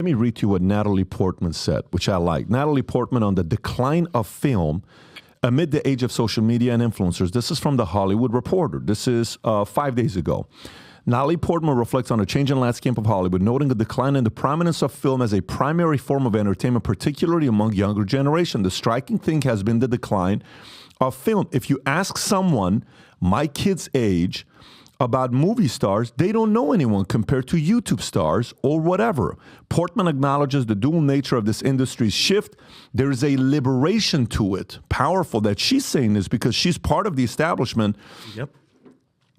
Let me read to you what Natalie Portman said, which I like. Natalie Portman on the decline of film amid the age of social media and influencers. This is from The Hollywood Reporter. This is 5 days ago. Natalie Portman reflects on a changing landscape of Hollywood, noting a decline in the prominence of film as a primary form of entertainment, particularly among younger generation. The striking thing has been the decline of film. If you ask someone my kid's age about movie stars, they don't know anyone compared to YouTube stars or whatever. Portman acknowledges the dual nature of this industry's shift. There is a liberation to it. Powerful that she's saying this because she's part of the establishment. Yep.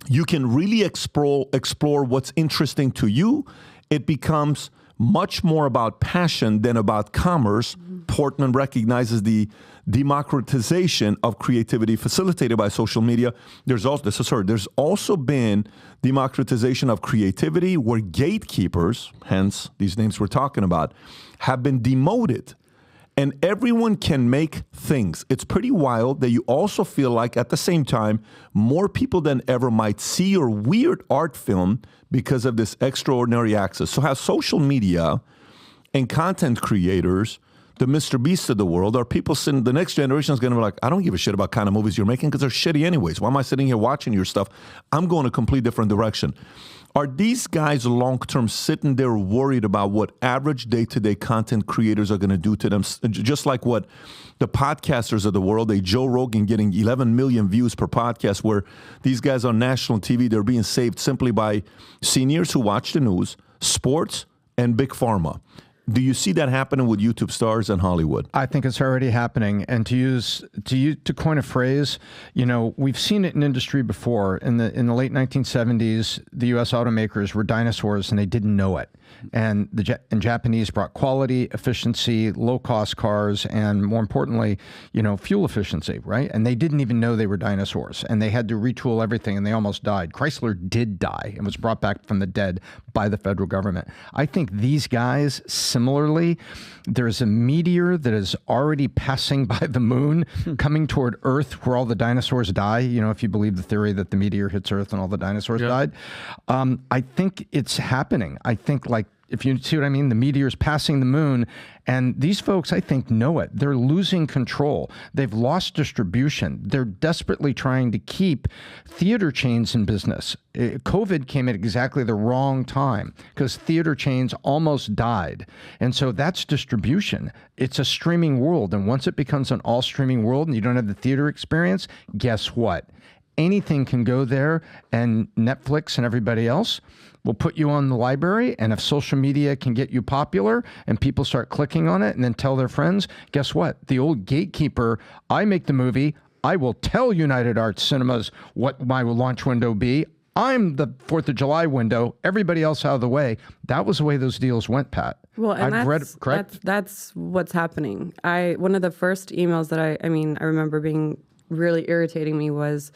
You can really explore what's interesting to you. It becomes much more about passion than about commerce. Portman recognizes the democratization of creativity facilitated by social media. There's also been democratization of creativity where gatekeepers, hence these names we're talking about, have been demoted. And everyone can make things. It's pretty wild that you also feel like at the same time, more people than ever might see your weird art film because of this extraordinary access. So how social media and content creators, the Mr. Beast of the world, are people sitting, the next generation is going to be like, I don't give a shit about kind of movies you're making because they're shitty anyways. Why am I sitting here watching your stuff? I'm going a complete different direction. Are these guys long-term sitting there worried about what average day-to-day content creators are going to do to them? Just like what the podcasters of the world, a Joe Rogan getting 11 million views per podcast, where these guys on national TV, they're being saved simply by seniors who watch the news, sports, and big pharma. Do you see that happening with YouTube stars in Hollywood? I think it's already happening. And to coin a phrase, we've seen it in industry before. In the late 1970s, the U.S. automakers were dinosaurs and they didn't know it. And Japanese brought quality, efficiency, low-cost cars, and more importantly, fuel efficiency, right? And they didn't even know they were dinosaurs. And they had to retool everything, and they almost died. Chrysler did die and was brought back from the dead by the federal government. I think these guys, similarly, there's a meteor that is already passing by the moon, coming toward Earth, where all the dinosaurs die. If you believe the theory that the meteor hits Earth and all the dinosaurs died. I think it's happening. I think, if you see what I mean, the meteor's passing the moon, and these folks, I think, know it. They're losing control. They've lost distribution. They're desperately trying to keep theater chains in business. COVID came at exactly the wrong time because theater chains almost died. And so that's distribution. It's a streaming world. And once it becomes an all streaming world and you don't have the theater experience, guess what? Anything can go there, and Netflix and everybody else will put you on the library. And if social media can get you popular and people start clicking on it and then tell their friends, guess what? The old gatekeeper, I make the movie, I will tell United Arts Cinemas what my launch window be. I'm the 4th of July window, everybody else out of the way. That was the way those deals went, Pat. Well, and that's what's happening. One of the first emails that I remember being really irritating me was,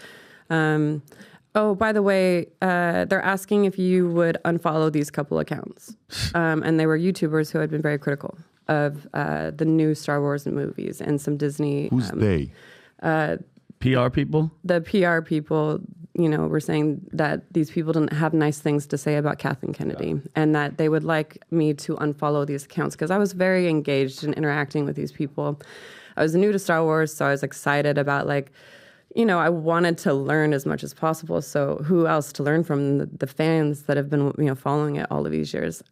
oh, by the way, they're asking if you would unfollow these couple accounts. And they were YouTubers who had been very critical of the new Star Wars movies and some Disney. Who's they? PR people? The PR people, were saying that these people didn't have nice things to say about Kathleen Kennedy and that they would like me to unfollow these accounts because I was very engaged in interacting with these people. I was new to Star Wars, so I was excited about I wanted to learn as much as possible. So who else to learn from? The fans that have been, following it all of these years.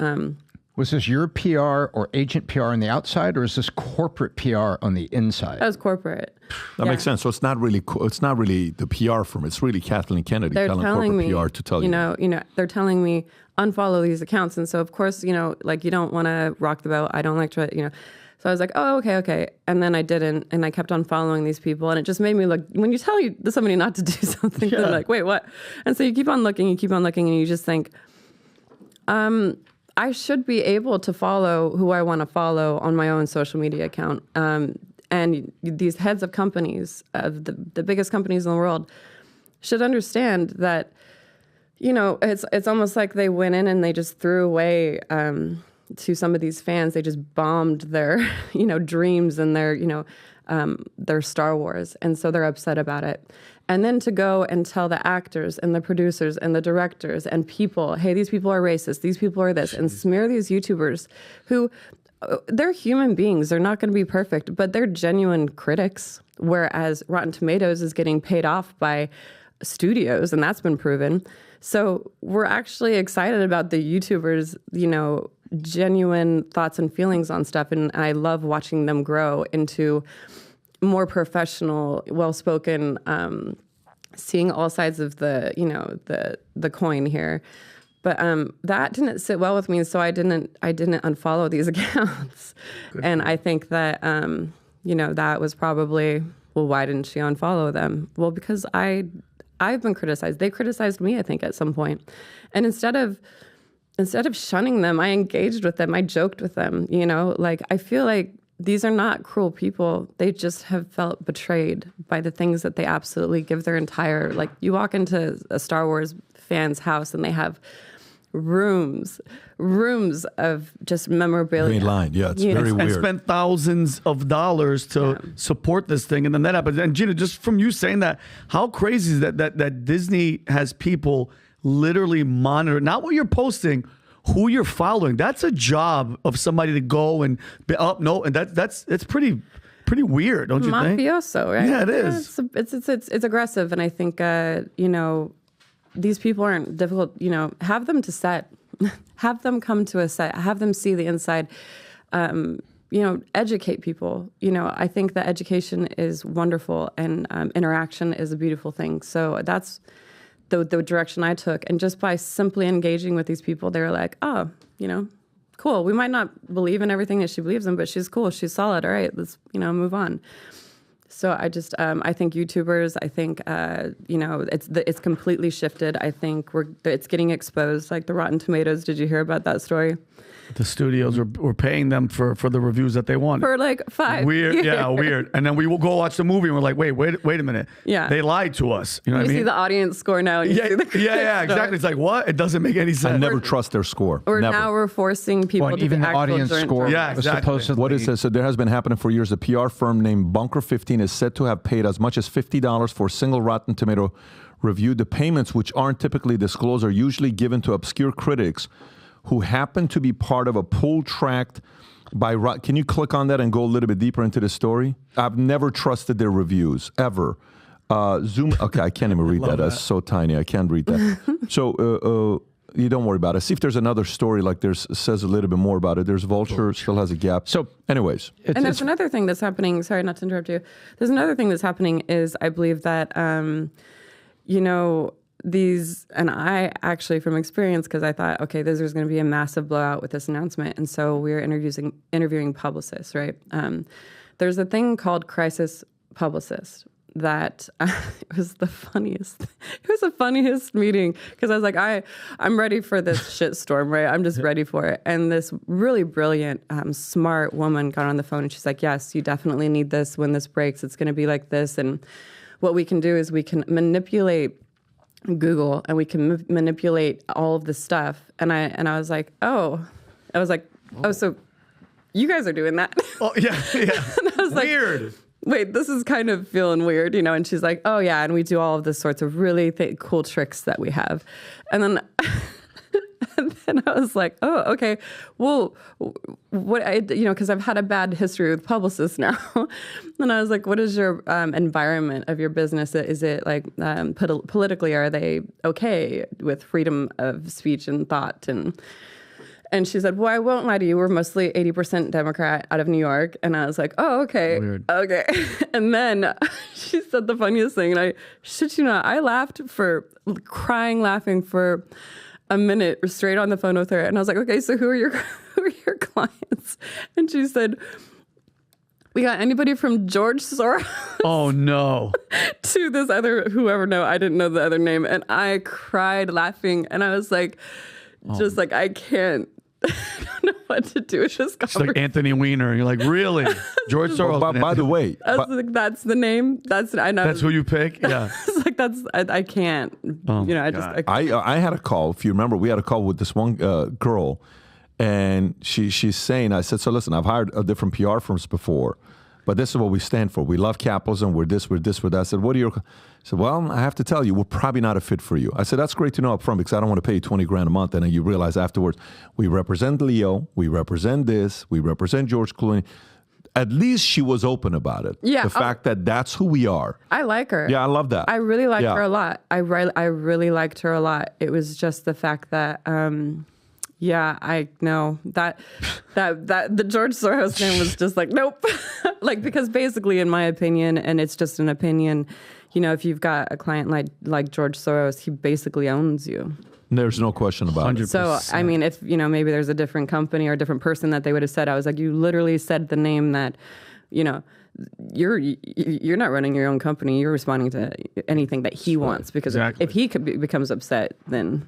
Was this your PR or agent PR on the outside, or is this corporate PR on the inside? That was corporate. That makes sense. So it's not really the PR firm. It's really Kathleen Kennedy telling corporate PR to tell you. They're telling me unfollow these accounts, and so of course, you don't want to rock the boat. I don't like to, So I was like, oh, okay. And then I didn't, and I kept on following these people, and it just made me look, when you tell somebody not to do something, they're like, wait, what? And so you keep on looking, and you just think, I should be able to follow who I want to follow on my own social media account. And these heads of companies, of the biggest companies in the world, should understand that, it's almost like they went in and they just threw away to some of these fans. They just bombed their, dreams and their Star Wars. And so they're upset about it. And then to go and tell the actors and the producers and the directors and people, hey, these people are racist, these people are this, and smear these YouTubers who, they're human beings. They're not going to be perfect, but they're genuine critics. Whereas Rotten Tomatoes is getting paid off by studios, and that's been proven. So we're actually excited about the YouTubers, genuine thoughts and feelings on stuff. And I love watching them grow into more professional, well-spoken, seeing all sides of the coin here. But that didn't sit well with me, so I didn't unfollow these accounts. And I think that that was probably, well, why didn't she unfollow them? Well, because I've been criticized. They criticized me, I think, at some point. And instead of shunning them, I engaged with them. I joked with them. I feel like these are not cruel people. They just have felt betrayed by the things that they absolutely give their entire, you walk into a Star Wars fan's house and they have rooms of just memorabilia. Green line, yeah, it's very weird. And spent thousands of dollars to support this thing, and then that happens. And Gina, just from you saying that, how crazy is that Disney has people literally monitor not what you're posting, who you're following. That's a job of somebody to go and and that's pretty weird, don't you think? Mafioso, right? Yeah, it is. It's aggressive, and I think these people aren't difficult. Have them to set, have them come to a set, have them see the inside. Educate people. I think that education is wonderful, and interaction is a beautiful thing. So that's the direction I took. And just by simply engaging with these people, they were like, oh, cool. We might not believe in everything that she believes in, but she's cool. She's solid. All right, let's, move on. So I just, I think YouTubers, I think, it's completely shifted. I think it's getting exposed, like the Rotten Tomatoes. Did you hear about that story? The studios were paying them for the reviews that they want. For like 5 weird, years. Yeah, weird. And then we will go watch the movie and we're like, wait a minute. Yeah. They lied to us. You know what I mean? You see the audience score now. And you see the exactly. It's like, what? It doesn't make any sense. I never trust their score. Or never. now we're forcing people to even be the actual audience score. Yeah, exactly. Supposedly. What is this? So there has been happening for years. A PR firm named Bunker 15 is said to have paid as much as $50 for a single Rotten Tomato review. The payments, which aren't typically disclosed, are usually given to obscure critics who happen to be part of a pull tracked by... Can you click on that and go a little bit deeper into the story? I've never trusted their reviews, ever. Zoom... Okay, I can't even read that. That's so tiny. I can't read that. So you don't worry about it. See if there's another story like says a little bit more about it. There's Vulture, still has a gap. So anyways. And there's another thing that's happening. Sorry, not to interrupt you. There's another thing that's happening is I believe that, these, and I actually from experience, because I thought, okay, there's going to be a massive blowout with this announcement. And so we were interviewing publicists, right? There's a thing called crisis publicist that it was the funniest. It was the funniest meeting because I was like, I'm ready for this shitstorm, right? I'm just ready for it. And this really brilliant, smart woman got on the phone and she's like, yes, you definitely need this. When this breaks, it's going to be like this. And what we can do is we can manipulate Google and we can manipulate all of this stuff. And I was like, oh, so you guys are doing that. Oh, yeah. And I was weird. Like, wait, this is kind of feeling weird, and she's like, oh yeah, and we do all of this sorts of really cool tricks that we have. And then I was like, oh, okay, well, what because I've had a bad history with publicists now. And I was like, what is your environment of your business? Is it like politically, are they okay with freedom of speech and thought? And she said, well, I won't lie to you. We're mostly 80% Democrat out of New York. And I was like, oh, okay. Weird. Okay. And then she said the funniest thing. And I shit you not, I laughing for a minute straight on the phone with her. And I was like, okay, so who are your clients? And she said, we got anybody from George Soros. Oh, no. to this other, whoever, no, I didn't know the other name. And I cried laughing. And I was like, I can't. I don't know what to do with this conversation. It's like Anthony Weiner. And you're like, really? George Soros. By the way. I was like, that's the name. I know. That's who you pick? Yeah. It's like, I can't. I had a call. If you remember, we had a call with this one girl. And she's saying, I said, so listen, I've hired different PR firms before. but this is what we stand for. We love capitalism. We're this, we're that. I said, what are your... I said, well, I have to tell you, we're probably not a fit for you. I said, that's great to know up front because I don't want to pay you $20,000 a month. And then you realize afterwards, we represent Leo, we represent this, we represent George Clooney. At least she was open about it. Yeah. The fact that that's who we are. I like her. Yeah, I love that. I really liked her a lot. I really liked her a lot. It was just the fact that, I know that the George Soros thing was just like, nope. Like, because basically, in my opinion, and it's just an opinion, if you've got a client like George Soros, he basically owns you. There's no question about it. So, I mean, if, maybe there's a different company or a different person that they would have said, I was like, you literally said the name that, you're not running your own company. You're responding to anything that he wants because if he becomes upset, then,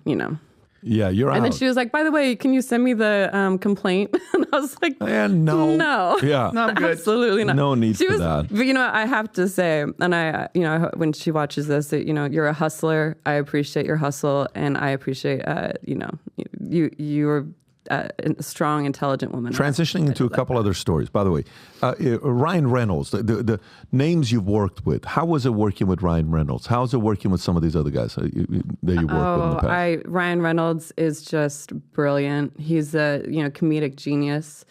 Yeah, you're out. And then she was like, by the way, can you send me the complaint? And I was like, no. No. Yeah. No, I'm good. Absolutely not. No need for that. But, I have to say, and I, when she watches this, you're a hustler. I appreciate your hustle. And I appreciate, you're a strong, intelligent woman. Transitioning into a couple other stories. By the way, Ryan Reynolds, the names you've worked with, how was it working with Ryan Reynolds? How's it working with some of these other guys that you worked with in the past? Ryan Reynolds is just brilliant. He's a comedic genius.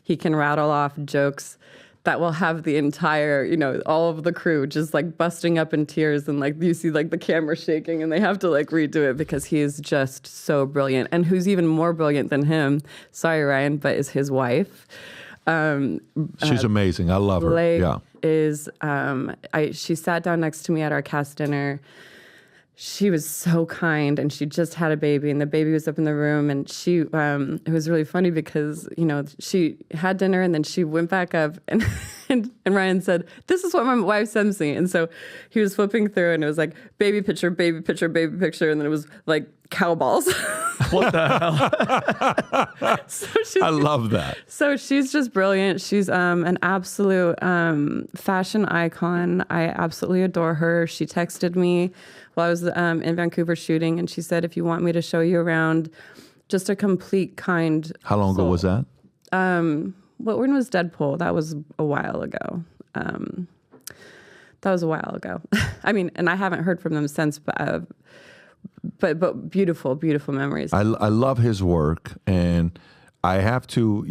He can rattle off jokes that will have the entire, all of the crew just like busting up in tears and like you see like the camera shaking and they have to like redo it because he is just so brilliant. And who's even more brilliant than him, sorry Ryan, but is his wife. She's amazing. I love her. Blake Yeah. is, she sat down next to me at our cast dinner. She was so kind, and she just had a baby, and the baby was up in the room, and she, it was really funny because, she had dinner, and then she went back up, and Ryan said, this is what my wife sends me. And so he was flipping through, and it was like, baby picture, baby picture, baby picture, and then it was like cow balls. What the hell? I love that. So she's just brilliant. She's an absolute fashion icon. I absolutely adore her. She texted me while I was in Vancouver shooting, and she said, if you want me to show you around, just a complete kind How long ago was that? When was Deadpool? That was a while ago. I mean, and I haven't heard from them since, but beautiful, beautiful memories. I love his work, and I have to,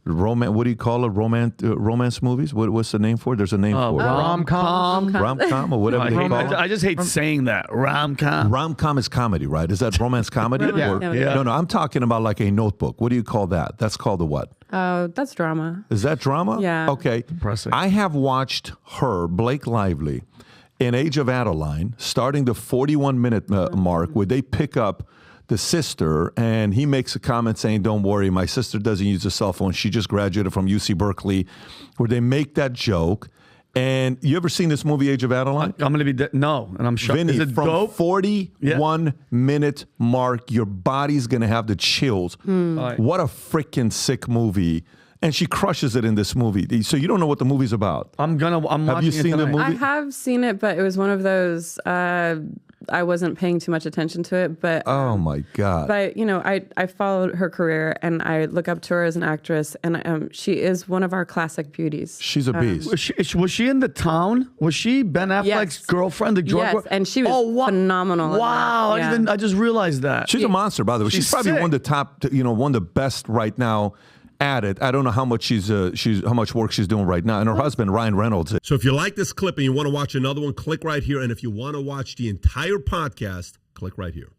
what do you call it? Romance movies? What's the name for it? There's a name for it. Rom-com. Rom-com or whatever they call it. I just hate saying that. Rom-com. Rom-com is comedy, right? Is that romance comedy? Yeah. No, I'm talking about like a Notebook. What do you call that? That's called a what? Oh, that's drama. Is that drama? Yeah. Okay. Depressing. I have watched her, Blake Lively, in Age of Adeline, starting the 41-minute mark where they pick up the sister, and he makes a comment saying, don't worry, my sister doesn't use a cell phone. She just graduated from UC Berkeley, where they make that joke. And you ever seen this movie, Age of Adeline? I'm going to be no, and I'm shocked. Vinny, Is it from dope? 41-minute mark, your body's going to have the chills. What a freaking sick movie. And she crushes it in this movie. So you don't know what the movie's about. I'm watching Have you seen the movie? I have seen it, but it was one of those, I wasn't paying too much attention to it, but Oh my God. But I followed her career, and I look up to her as an actress, and she is one of our classic beauties. She's a beast. Was she in The Town? Was she Ben Affleck's girlfriend, the drug? Yes, and she was phenomenal in Wow, that. Yeah. I just realized that. She's a monster, by the way. She's probably sick. one of the top, one of the best right now at it. I don't know how much how much work she's doing right now. And her husband, Ryan Reynolds. So if you like this clip and you want to watch another one, click right here. And if you want to watch the entire podcast, click right here.